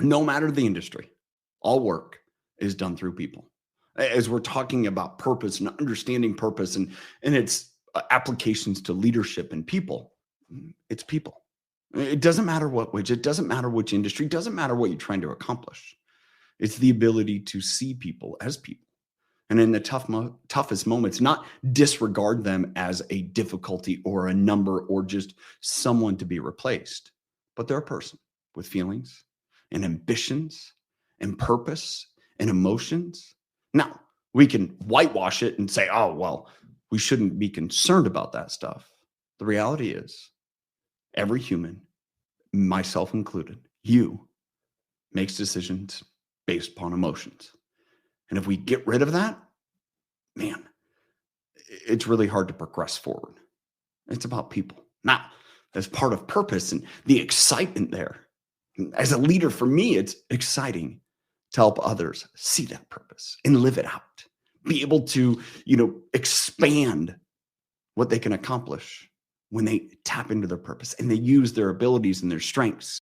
No matter the industry, all work is done through people. As we're talking about purpose and understanding purpose and its applications to leadership and people, it's people. It doesn't matter what which, it doesn't matter which industry, it doesn't matter what you're trying to accomplish. It's the ability to see people as people. And in the toughest moments, not disregard them as a difficulty or a number or just someone to be replaced, but they're a person with feelings and ambitions and purpose and emotions. Now, we can whitewash it and say, oh, well, we shouldn't be concerned about that stuff. The reality is, every human, myself included, you, makes decisions based upon emotions. And if we get rid of that, man, it's really hard to progress forward. It's about people. Now, as part of purpose and the excitement there, as a leader, for me, it's exciting to help others see that purpose and live it out. Be able to, expand what they can accomplish when they tap into their purpose and they use their abilities and their strengths